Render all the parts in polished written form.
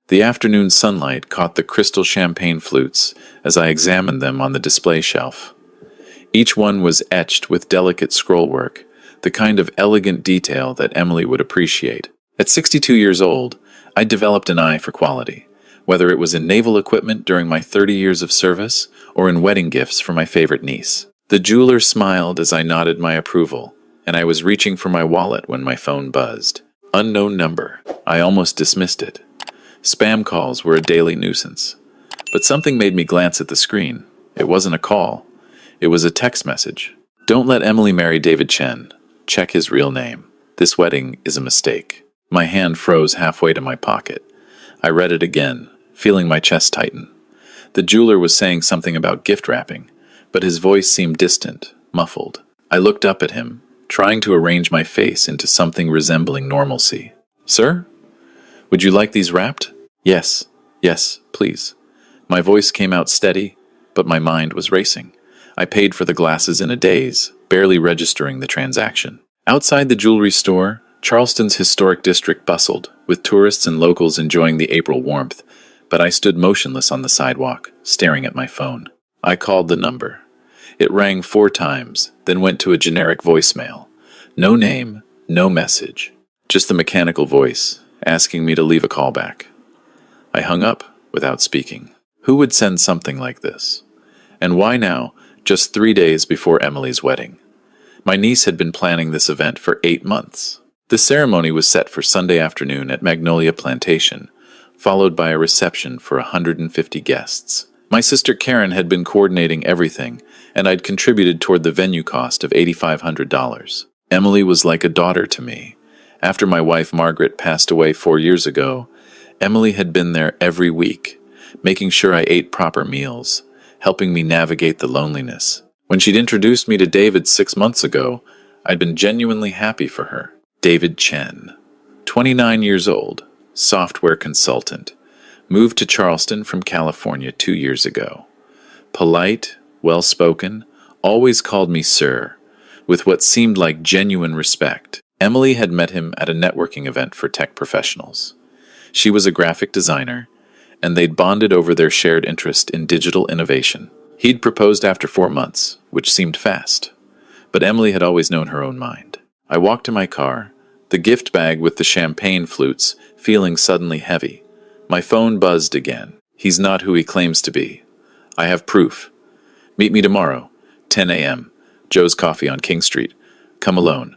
The afternoon sunlight caught the crystal champagne flutes as I examined them on the display shelf. Each one was etched with delicate scrollwork, the kind of elegant detail that Emily would appreciate. At 62 years old, I developed an eye for quality, whether it was in naval equipment during my 30 years of service or in wedding gifts for my favorite niece. The jeweler smiled as I nodded my approval, and I was reaching for my wallet when my phone buzzed. Unknown number. I almost dismissed it. Spam calls were a daily nuisance. But something made me glance at the screen. It wasn't a call. It was a text message. Don't let Emily marry David Chen. Check his real name. This wedding is a mistake. My hand froze halfway to my pocket. I read it again, feeling my chest tighten. The jeweler was saying something about gift wrapping, but his voice seemed distant, muffled. I looked up at him, trying to arrange my face into something resembling normalcy. Sir? Would you like these wrapped? Yes, please. My voice came out steady, but my mind was racing. I paid for the glasses in a daze, barely registering the transaction. Outside the jewelry store, Charleston's historic district bustled, with tourists and locals enjoying the April warmth, but I stood motionless on the sidewalk, staring at my phone. I called the number. It rang 4 times, then went to a generic voicemail. No name, no message. Just the mechanical voice, asking me to leave a call back. I hung up without speaking. Who would send something like this? And why now, just 3 days before Emily's wedding? My niece had been planning this event for 8 months. The ceremony was set for Sunday afternoon at Magnolia Plantation, followed by a reception for 150 guests. My sister Karen had been coordinating everything, and I'd contributed toward the venue cost of $8,500. Emily was like a daughter to me. After my wife Margaret passed away 4 years ago, Emily had been there every week, making sure I ate proper meals, helping me navigate the loneliness. When she'd introduced me to David 6 months ago, I'd been genuinely happy for her. David Chen, 29 years old, software consultant, moved to Charleston from California 2 years ago. Polite, well-spoken, always called me sir, with what seemed like genuine respect. Emily had met him at a networking event for tech professionals. She was a graphic designer, and they'd bonded over their shared interest in digital innovation. He'd proposed after 4 months, which seemed fast, but Emily had always known her own mind. I walked to my car, the gift bag with the champagne flutes feeling suddenly heavy. My phone buzzed again. He's not who he claims to be. I have proof. Meet me tomorrow, 10 a.m., Joe's Coffee on King Street. Come alone.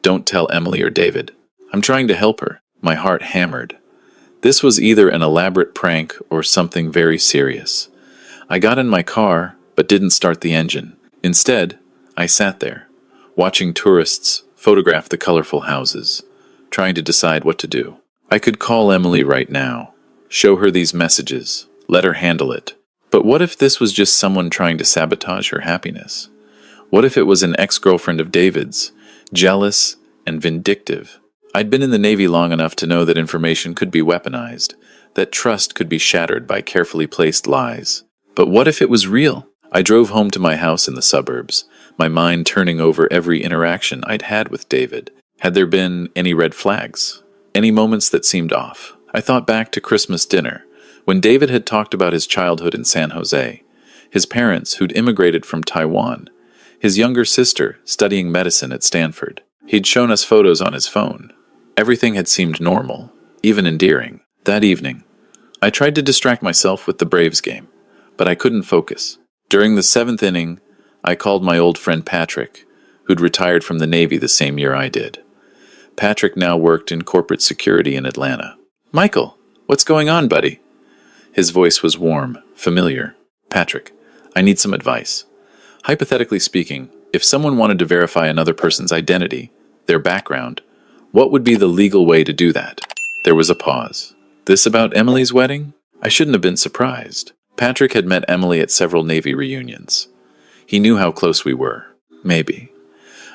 Don't tell Emily or David. I'm trying to help her. My heart hammered. This was either an elaborate prank or something very serious. I got in my car, but didn't start the engine. Instead, I sat there, watching tourists photograph the colorful houses, trying to decide what to do. I could call Emily right now, show her these messages, let her handle it. But what if this was just someone trying to sabotage her happiness? What if it was an ex-girlfriend of David's, jealous and vindictive? I'd been in the Navy long enough to know that information could be weaponized, that trust could be shattered by carefully placed lies. But what if it was real? I drove home to my house in the suburbs, my mind turning over every interaction I'd had with David. Had there been any red flags? Any moments that seemed off? I thought back to Christmas dinner, when David had talked about his childhood in San Jose, his parents who'd immigrated from Taiwan, his younger sister studying medicine at Stanford. He'd shown us photos on his phone. Everything had seemed normal, even endearing. That evening, I tried to distract myself with the Braves game, but I couldn't focus. During the 7th inning, I called my old friend Patrick, who'd retired from the Navy the same year I did. Patrick now worked in corporate security in Atlanta. Michael, what's going on, buddy? His voice was warm, familiar. Patrick, I need some advice. Hypothetically speaking, if someone wanted to verify another person's identity, their background, what would be the legal way to do that? There was a pause. This about Emily's wedding? I shouldn't have been surprised. Patrick had met Emily at several Navy reunions. He knew how close we were. Maybe.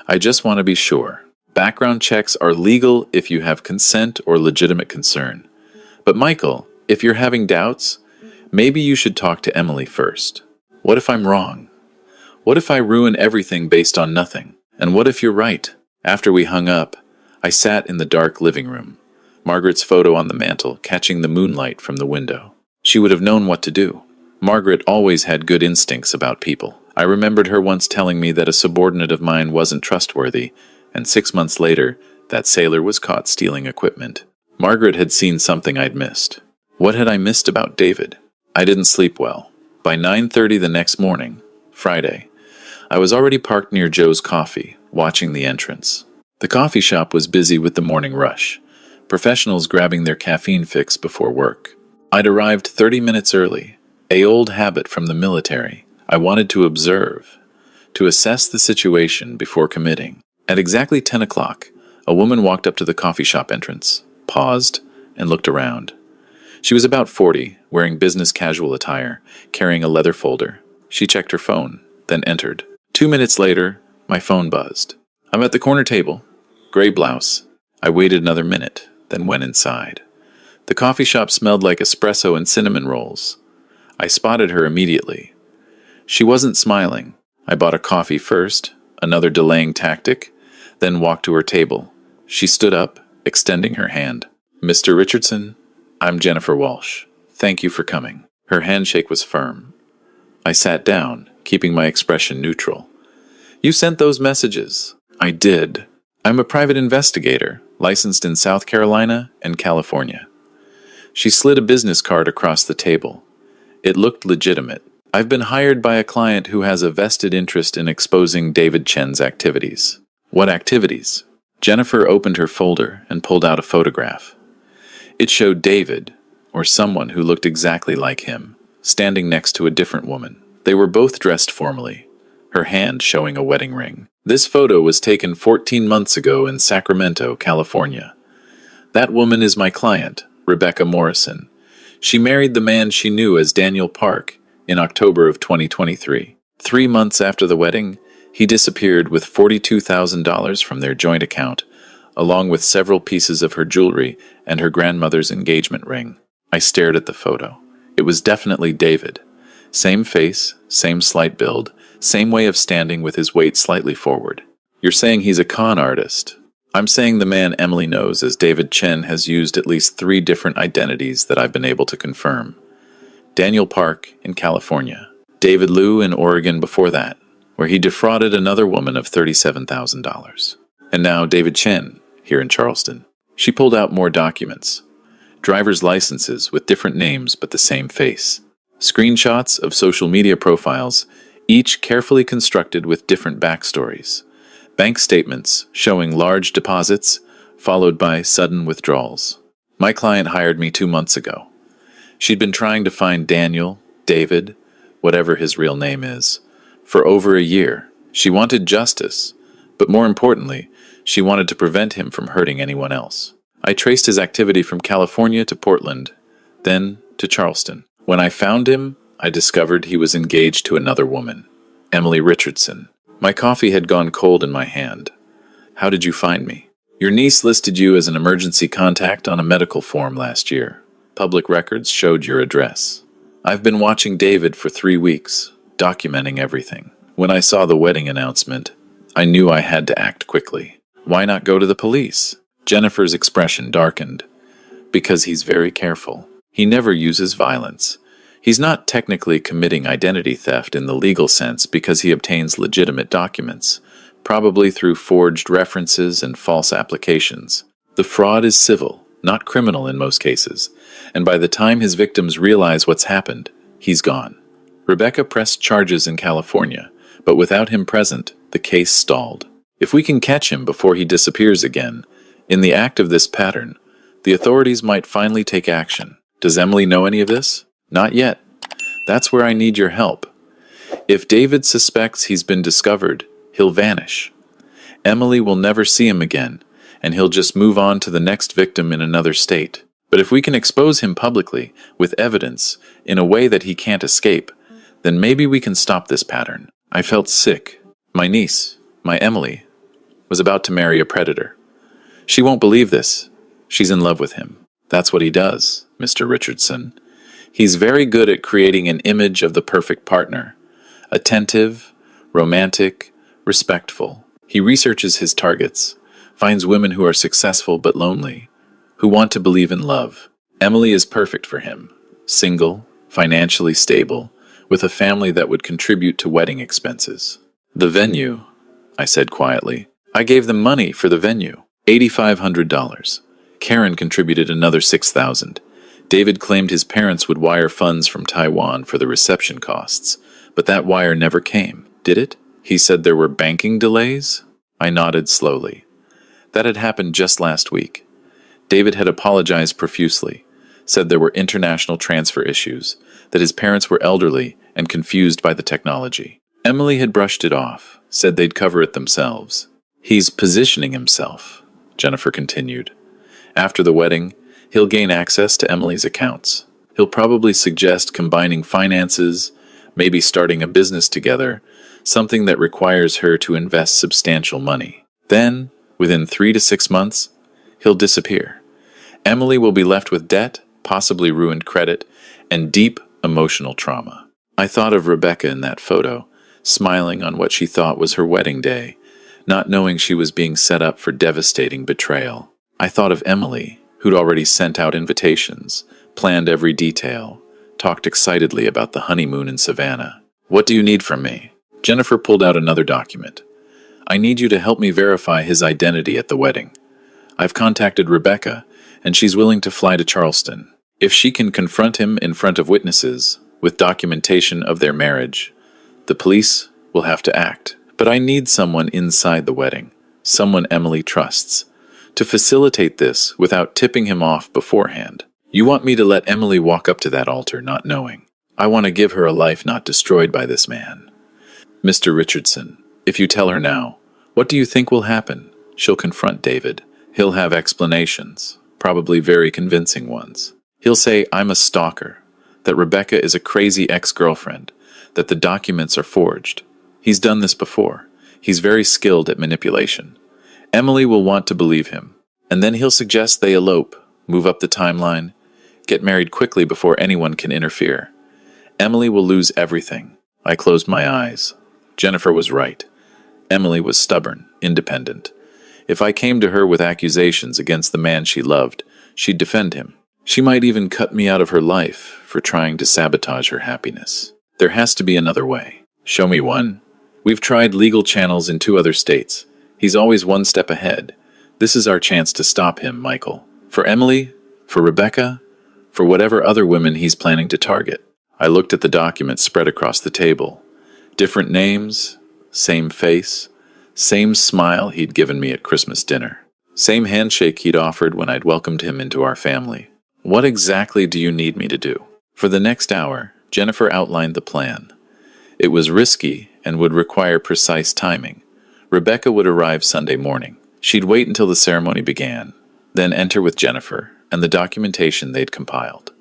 I just want to be sure. Background checks are legal if you have consent or legitimate concern. But Michael, if you're having doubts, maybe you should talk to Emily first. What if I'm wrong? What if I ruin everything based on nothing? And what if you're right? After we hung up, I sat in the dark living room. Margaret's photo on the mantel, catching the moonlight from the window. She would have known what to do. Margaret always had good instincts about people. I remembered her once telling me that a subordinate of mine wasn't trustworthy, and 6 months later, that sailor was caught stealing equipment. Margaret had seen something I'd missed. What had I missed about David? I didn't sleep well. By 9:30 the next morning, Friday, I was already parked near Joe's Coffee, watching the entrance. The coffee shop was busy with the morning rush, professionals grabbing their caffeine fix before work. I'd arrived 30 minutes early, an old habit from the military. I wanted to observe, to assess the situation before committing. At exactly 10 o'clock, a woman walked up to the coffee shop entrance, paused, and looked around. She was about 40, wearing business casual attire, carrying a leather folder. She checked her phone, then entered. 2 minutes later, my phone buzzed. I'm at the corner table. Gray blouse. I waited another minute, then went inside. The coffee shop smelled like espresso and cinnamon rolls. I spotted her immediately. She wasn't smiling. I bought a coffee first, another delaying tactic, then walked to her table. She stood up, extending her hand. Mr. Richardson, I'm Jennifer Walsh. Thank you for coming. Her handshake was firm. I sat down, keeping my expression neutral. You sent those messages. I did. I'm a private investigator, licensed in South Carolina and California. She slid a business card across the table. It looked legitimate. I've been hired by a client who has a vested interest in exposing David Chen's activities. What activities? Jennifer opened her folder and pulled out a photograph. It showed David, or someone who looked exactly like him, standing next to a different woman. They were both dressed formally, her hand showing a wedding ring. This photo was taken 14 months ago in Sacramento, California. That woman is my client, Rebecca Morrison. She married the man she knew as Daniel Park in October of 2023. 3 months after the wedding, he disappeared with $42,000 from their joint account, along with several pieces of her jewelry and her grandmother's engagement ring. I stared at the photo. It was definitely David. Same face, same slight build, same way of standing with his weight slightly forward. You're saying he's a con artist. I'm saying the man Emily knows as David Chen has used at least 3 different identities that I've been able to confirm. Daniel Park in California. David Liu in Oregon before that, where he defrauded another woman of $37,000. And now David Chen, here in Charleston. She pulled out more documents. Driver's licenses with different names but the same face. Screenshots of social media profiles, each carefully constructed with different backstories. Bank statements showing large deposits, followed by sudden withdrawals. My client hired me 2 months ago. She'd been trying to find Daniel, David, whatever his real name is, for over a year. She wanted justice, but more importantly, she wanted to prevent him from hurting anyone else. I traced his activity from California to Portland, then to Charleston. When I found him, I discovered he was engaged to another woman, Emily Richardson. My coffee had gone cold in my hand. How did you find me? Your niece listed you as an emergency contact on a medical form last year. Public records showed your address. I've been watching David for 3 weeks, documenting everything. When I saw the wedding announcement, I knew I had to act quickly. Why not go to the police? Jennifer's expression darkened. Because he's very careful. He never uses violence. He's not technically committing identity theft in the legal sense because he obtains legitimate documents, probably through forged references and false applications. The fraud is civil, not criminal in most cases, and by the time his victims realize what's happened, he's gone. Rebecca pressed charges in California, but without him present, the case stalled. If we can catch him before he disappears again, in the act of this pattern, the authorities might finally take action. Does Emily know any of this? Not yet. That's where I need your help. If David suspects he's been discovered, he'll vanish. Emily will never see him again, and he'll just move on to the next victim in another state. But if we can expose him publicly, with evidence, in a way that he can't escape, then maybe we can stop this pattern. I felt sick. My niece, my Emily, was about to marry a predator. She won't believe this. She's in love with him. That's what he does, Mr. Richardson. He's very good at creating an image of the perfect partner. Attentive, romantic, respectful. He researches his targets, finds women who are successful but lonely, who want to believe in love. Emily is perfect for him. Single, financially stable, with a family that would contribute to wedding expenses. The venue, I said quietly. I gave them money for the venue. $8,500. Karen contributed another $6,000. David claimed his parents would wire funds from Taiwan for the reception costs, but that wire never came, did it? He said there were banking delays? I nodded slowly. That had happened just last week. David had apologized profusely, said there were international transfer issues, that his parents were elderly and confused by the technology. Emily had brushed it off, said they'd cover it themselves. He's positioning himself, Jennifer continued. After the wedding, he'll gain access to Emily's accounts. He'll probably suggest combining finances, maybe starting a business together, something that requires her to invest substantial money. Then, within 3 to 6 months, he'll disappear. Emily will be left with debt, possibly ruined credit, and deep emotional trauma. I thought of Rebecca in that photo, smiling on what she thought was her wedding day, not knowing she was being set up for devastating betrayal. I thought of Emily, who'd already sent out invitations, planned every detail, talked excitedly about the honeymoon in Savannah. What do you need from me? Jennifer pulled out another document. I need you to help me verify his identity at the wedding. I've contacted Rebecca, and she's willing to fly to Charleston. If she can confront him in front of witnesses, with documentation of their marriage, the police will have to act. But I need someone inside the wedding, someone Emily trusts, to facilitate this without tipping him off beforehand. You want me to let Emily walk up to that altar not knowing. I want to give her a life not destroyed by this man. Mr. Richardson, if you tell her now, what do you think will happen? She'll confront David. He'll have explanations, probably very convincing ones. He'll say, I'm a stalker, that Rebecca is a crazy ex-girlfriend, that the documents are forged. He's done this before. He's very skilled at manipulation. Emily will want to believe him, and then he'll suggest they elope, move up the timeline, get married quickly before anyone can interfere. Emily will lose everything. I closed my eyes. Jennifer was right. Emily was stubborn, independent. If I came to her with accusations against the man she loved, she'd defend him. She might even cut me out of her life for trying to sabotage her happiness. There has to be another way. Show me one. We've tried legal channels in 2 other states. He's always one step ahead. This is our chance to stop him, Michael. For Emily, for Rebecca, for whatever other women he's planning to target. I looked at the documents spread across the table. Different names, same face, same smile he'd given me at Christmas dinner. Same handshake he'd offered when I'd welcomed him into our family. What exactly do you need me to do? For the next hour, Jennifer outlined the plan. It was risky and would require precise timing. Rebecca would arrive Sunday morning. She'd wait until the ceremony began, then enter with Jennifer and the documentation they'd compiled.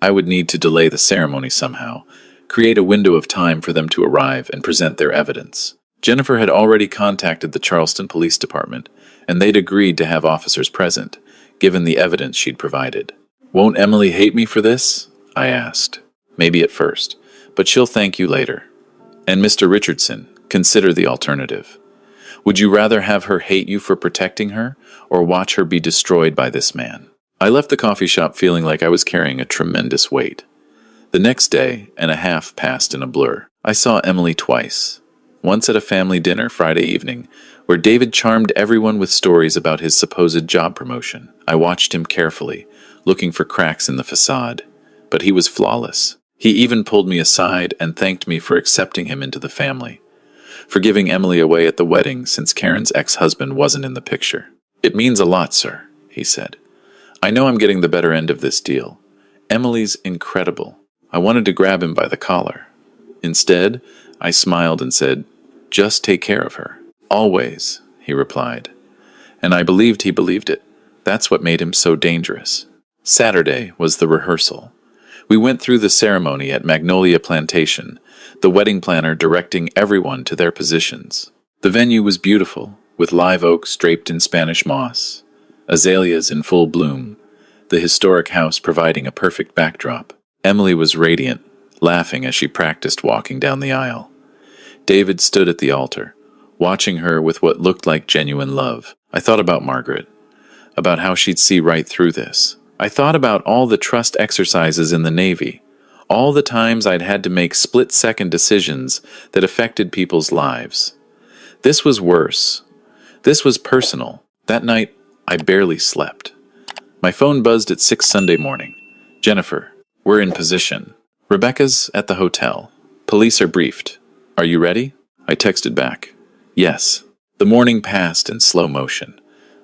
I would need to delay the ceremony somehow, create a window of time for them to arrive and present their evidence. Jennifer had already contacted the Charleston Police Department, and they'd agreed to have officers present, given the evidence she'd provided. Won't Emily hate me for this? I asked. Maybe at first, but she'll thank you later. And Mr. Richardson, consider the alternative. Would you rather have her hate you for protecting her, or watch her be destroyed by this man? I left the coffee shop feeling like I was carrying a tremendous weight. The next day and a half passed in a blur. I saw Emily twice. Once at a family dinner Friday evening, where David charmed everyone with stories about his supposed job promotion. I watched him carefully, looking for cracks in the facade, but he was flawless. He even pulled me aside and thanked me for accepting him into the family, for giving Emily away at the wedding since Karen's ex-husband wasn't in the picture. It means a lot, sir, he said. I know I'm getting the better end of this deal. Emily's incredible. I wanted to grab him by the collar. Instead, I smiled and said, just take care of her. Always, he replied. And I believed he believed it. That's what made him so dangerous. Saturday was the rehearsal. We went through the ceremony at Magnolia Plantation, the wedding planner directing everyone to their positions. The venue was beautiful, with live oaks draped in Spanish moss, azaleas in full bloom, the historic house providing a perfect backdrop. Emily was radiant, laughing as she practiced walking down the aisle. David stood at the altar, watching her with what looked like genuine love. I thought about Margaret. about how she'd see right through this. I thought about all the trust exercises in the Navy, all the times I'd had to make split-second decisions that affected people's lives. This was worse. This was personal. That night, I barely slept. My phone buzzed at 6 Sunday morning. Jennifer, we're in position. Rebecca's at the hotel. Police are briefed. Are you ready? I texted back. Yes. The morning passed in slow motion.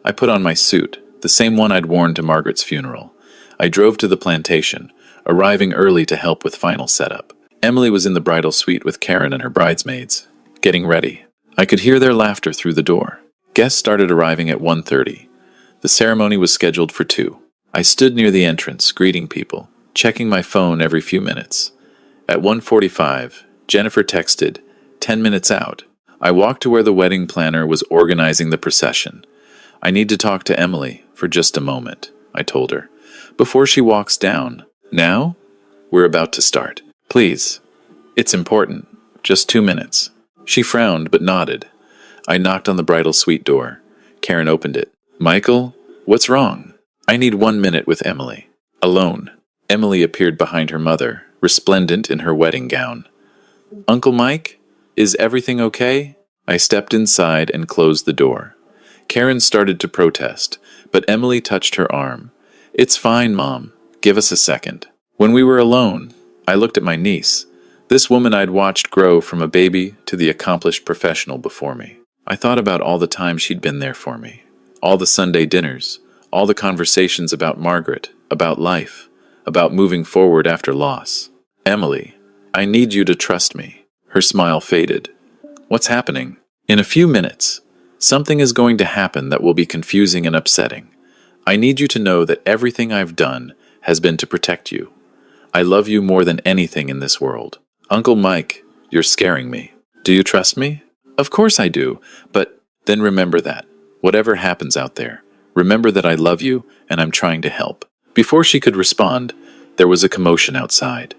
I put on my suit, the same one I'd worn to Margaret's funeral. I drove to the plantation, arriving early to help with final setup. Emily was in the bridal suite with Karen and her bridesmaids, getting ready. I could hear their laughter through the door. Guests started arriving at 1:30. The ceremony was scheduled for 2. I stood near the entrance, greeting people, checking my phone every few minutes. At 1:45, Jennifer texted, 10 minutes out. I walked to where the wedding planner was organizing the procession. I need to talk to Emily for just a moment, I told her. Before she walks down. Now? We're about to start. Please. It's important. Just 2 minutes. She frowned but nodded. I knocked on the bridal suite door. Karen opened it. Michael, what's wrong? I need 1 minute with Emily. Alone. Emily appeared behind her mother, resplendent in her wedding gown. Uncle Mike? Is everything okay? I stepped inside and closed the door. Karen started to protest, but Emily touched her arm. It's fine, Mom. Give us a second. When we were alone, I looked at my niece, this woman I'd watched grow from a baby to the accomplished professional before me. I thought about all the time she'd been there for me, all the Sunday dinners, all the conversations about Margaret, about life, about moving forward after loss. Emily, I need you to trust me. Her smile faded. What's happening? In a few minutes, something is going to happen that will be confusing and upsetting. I need you to know that everything I've done has been to protect you. I love you more than anything in this world. Uncle Mike, you're scaring me. Do you trust me? Of course I do, but then remember that. Whatever happens out there, remember that I love you and I'm trying to help. Before she could respond, there was a commotion outside.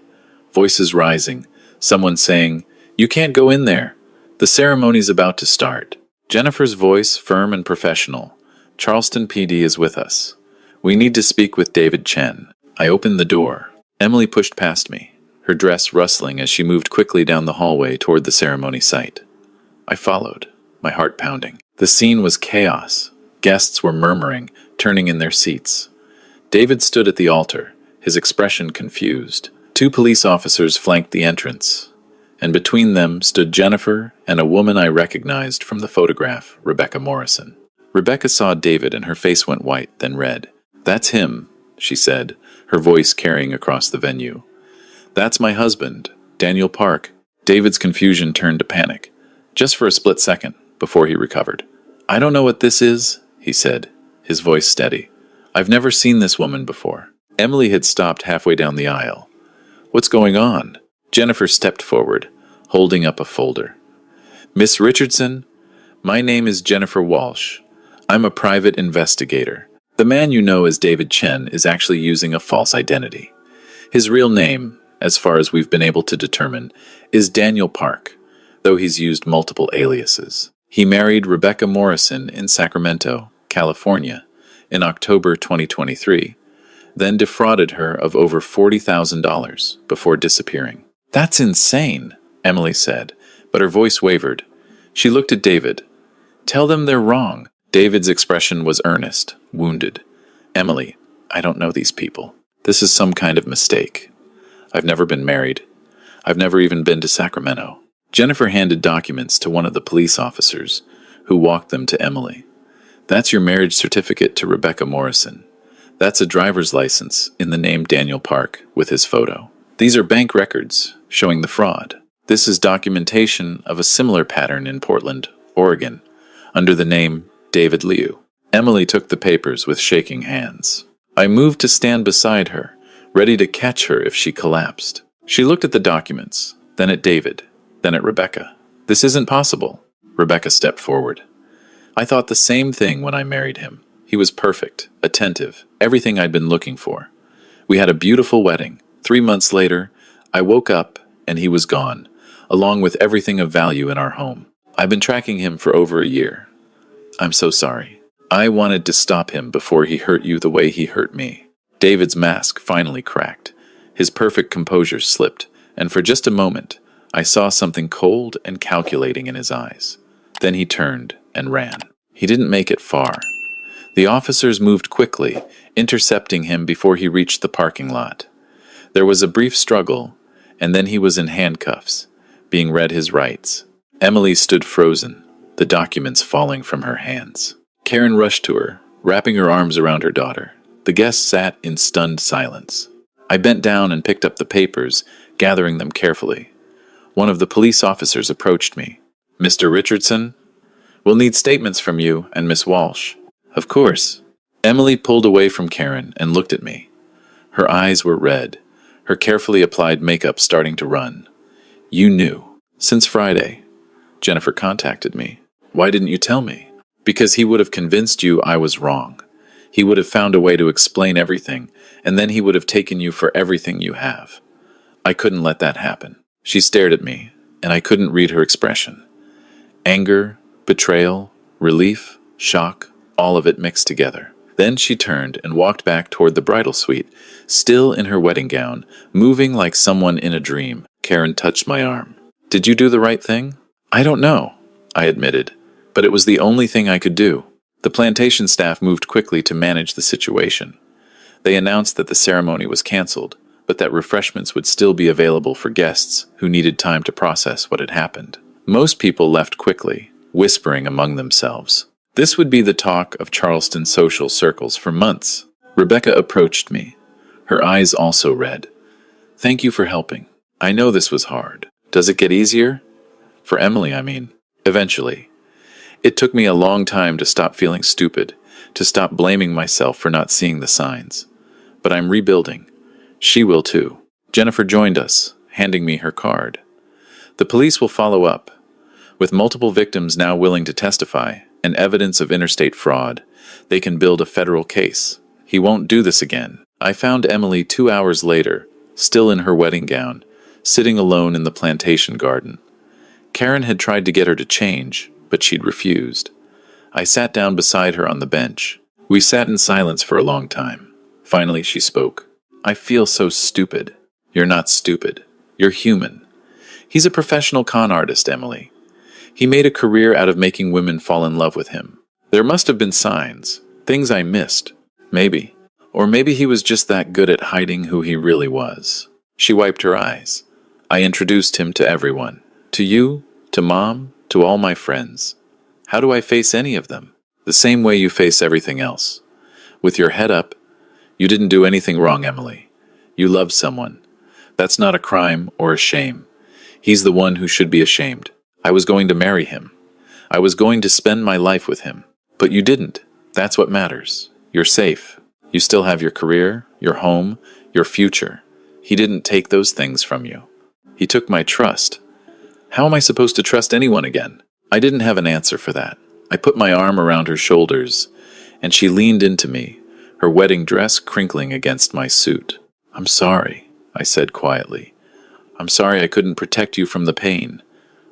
Voices rising, someone saying, You can't go in there. The ceremony's about to start. Jennifer's voice, firm and professional. Charleston PD is with us. We need to speak with David Chen. I opened the door. Emily pushed past me, her dress rustling as she moved quickly down the hallway toward the ceremony site. I followed, my heart pounding. The scene was chaos. Guests were murmuring, turning in their seats. David stood at the altar, his expression confused. 2 police officers flanked the entrance, and between them stood Jennifer and a woman I recognized from the photograph, Rebecca Morrison. Rebecca saw David and her face went white, then red. That's him, she said, her voice carrying across the venue. That's my husband, Daniel Park. David's confusion turned to panic, just for a split second, before he recovered. I don't know what this is, he said, his voice steady. I've never seen this woman before. Emily had stopped halfway down the aisle. What's going on? Jennifer stepped forward, holding up a folder. Miss Richardson, my name is Jennifer Walsh. I'm a private investigator. The man you know as David Chen is actually using a false identity. His real name, as far as we've been able to determine, is Daniel Park, though he's used multiple aliases. He married Rebecca Morrison in Sacramento, California, in October 2023, then defrauded her of over $40,000 before disappearing. That's insane, Emily said, but her voice wavered. She looked at David. Tell them they're wrong. David's expression was earnest, wounded. Emily, I don't know these people. This is some kind of mistake. I've never been married. I've never even been to Sacramento. Jennifer handed documents to one of the police officers, who walked them to Emily. That's your marriage certificate to Rebecca Morrison. That's a driver's license in the name Daniel Park with his photo. These are bank records showing the fraud. This is documentation of a similar pattern in Portland, Oregon, under the name David Liu. Emily took the papers with shaking hands. I moved to stand beside her, ready to catch her if she collapsed. She looked at the documents, then at David, then at Rebecca. This isn't possible. Rebecca stepped forward. I thought the same thing when I married him. He was perfect, attentive, everything I'd been looking for. We had a beautiful wedding. 3 months later, I woke up and he was gone, along with everything of value in our home. I've been tracking him for over a year. I'm so sorry. I wanted to stop him before he hurt you the way he hurt me. David's mask finally cracked. His perfect composure slipped, and for just a moment, I saw something cold and calculating in his eyes. Then he turned and ran. He didn't make it far. The officers moved quickly, intercepting him before he reached the parking lot. There was a brief struggle, and then he was in handcuffs, being read his rights. Emily stood frozen, the documents falling from her hands. Karen rushed to her, wrapping her arms around her daughter. The guests sat in stunned silence. I bent down and picked up the papers, gathering them carefully. One of the police officers approached me. "Mr. Richardson? We'll need statements from you and Miss Walsh." "Of course." Emily pulled away from Karen and looked at me. Her eyes were red, her carefully applied makeup starting to run. "You knew." "Since Friday. Jennifer contacted me." "Why didn't you tell me?" "Because he would have convinced you I was wrong. He would have found a way to explain everything, and then he would have taken you for everything you have. I couldn't let that happen." She stared at me, and I couldn't read her expression. Anger, betrayal, relief, shock, all of it mixed together. Then she turned and walked back toward the bridal suite, still in her wedding gown, moving like someone in a dream. Karen touched my arm. "Did you do the right thing?" "I don't know," I admitted, "but it was the only thing I could do." The plantation staff moved quickly to manage the situation. They announced that the ceremony was canceled, but that refreshments would still be available for guests who needed time to process what had happened. Most people left quickly, whispering among themselves. This would be the talk of Charleston social circles for months. Rebecca approached me, her eyes also red. "Thank you for helping. I know this was hard. Does it get easier?" "For Emily, I mean." "Eventually. It took me a long time to stop feeling stupid, to stop blaming myself for not seeing the signs. But I'm rebuilding. She will too." Jennifer joined us, handing me her card. "The police will follow up. With multiple victims now willing to testify and evidence of interstate fraud, they can build a federal case. He won't do this again." I found Emily 2 hours later, still in her wedding gown, sitting alone in the plantation garden. Karen had tried to get her to change, but she'd refused. I sat down beside her on the bench. We sat in silence for a long time. Finally, she spoke. "I feel so stupid." "You're not stupid. You're human. He's a professional con artist, Emily. He made a career out of making women fall in love with him. There must have been signs, things I missed. Maybe. Or maybe he was just that good at hiding who he really was." She wiped her eyes. "I introduced him to everyone. To you, to Mom, to all my friends. How do I face any of them? The same way you face everything else. With your head up. You didn't do anything wrong, Emily. You loved someone. That's not a crime or a shame. He's the one who should be ashamed. I was going to marry him. I was going to spend my life with him. But you didn't. That's what matters. You're safe. You still have your career, your home, your future. He didn't take those things from you. He took my trust. How am I supposed to trust anyone again?" I didn't have an answer for that. I put my arm around her shoulders, and she leaned into me, her wedding dress crinkling against my suit. "I'm sorry," I said quietly. "I'm sorry I couldn't protect you from the pain.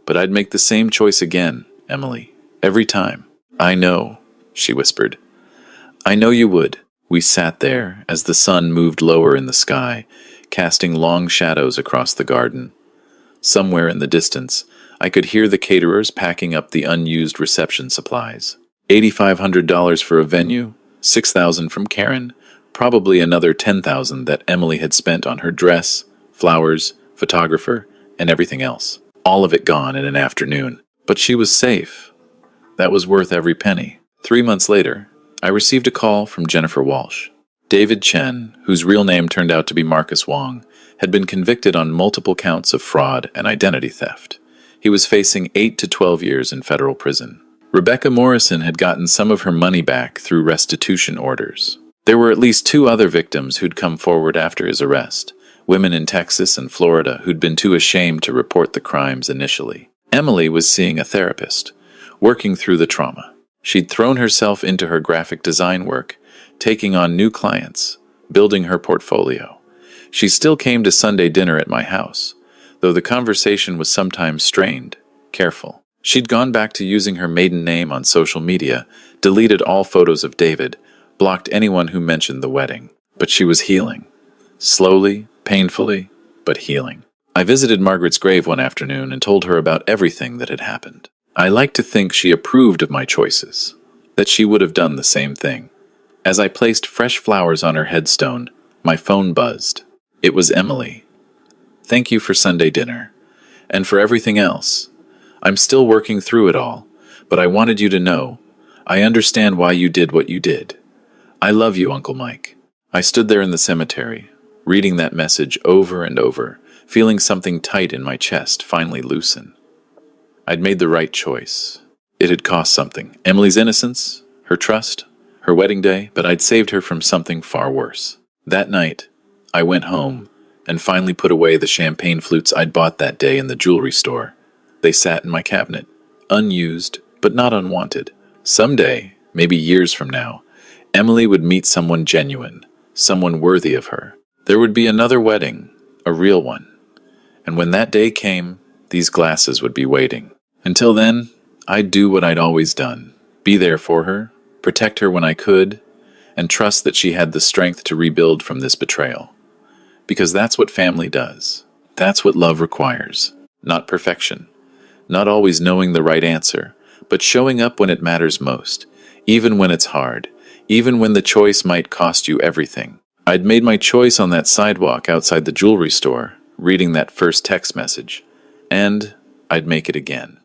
But I'd make the same choice again, Emily. Every time." "I know," she whispered. "I know you would." We sat there as the sun moved lower in the sky, casting long shadows across the garden. Somewhere in the distance, I could hear the caterers packing up the unused reception supplies. $8,500 for a venue, $6,000 from Karen, probably another $10,000 that Emily had spent on her dress, flowers, photographer, and everything else. All of it gone in an afternoon. But she was safe. That was worth every penny. 3 months later, I received a call from Jennifer Walsh. David Chen, whose real name turned out to be Marcus Wong, had been convicted on multiple counts of fraud and identity theft. He was facing 8 to 12 years in federal prison. Rebecca Morrison had gotten some of her money back through restitution orders. There were at least 2 other victims who'd come forward after his arrest, women in Texas and Florida who'd been too ashamed to report the crimes initially. Emily was seeing a therapist, working through the trauma. She'd thrown herself into her graphic design work, taking on new clients, building her portfolio. She still came to Sunday dinner at my house, though the conversation was sometimes strained, careful. She'd gone back to using her maiden name on social media, deleted all photos of David, blocked anyone who mentioned the wedding. But she was healing. Slowly, painfully, but healing. I visited Margaret's grave one afternoon and told her about everything that had happened. I like to think she approved of my choices, that she would have done the same thing. As I placed fresh flowers on her headstone, my phone buzzed. It was Emily. Thank you for Sunday dinner. And for everything else. I'm still working through it all, but I wanted you to know, I understand why you did what you did. I love you, Uncle Mike. I stood there in the cemetery, reading that message over and over, feeling something tight in my chest finally loosen. I'd made the right choice. It had cost something. Emily's innocence, her trust, her wedding day, but I'd saved her from something far worse. That night, I went home and finally put away the champagne flutes I'd bought that day in the jewelry store. They sat in my cabinet, unused, but not unwanted. Someday, maybe years from now, Emily would meet someone genuine, someone worthy of her. There would be another wedding, a real one. And when that day came, these glasses would be waiting. Until then, I'd do what I'd always done. Be there for her, protect her when I could, and trust that she had the strength to rebuild from this betrayal. Because that's what family does. That's what love requires. Not perfection. Not always knowing the right answer, but showing up when it matters most, even when it's hard, even when the choice might cost you everything. I'd made my choice on that sidewalk outside the jewelry store, reading that first text message, and I'd make it again.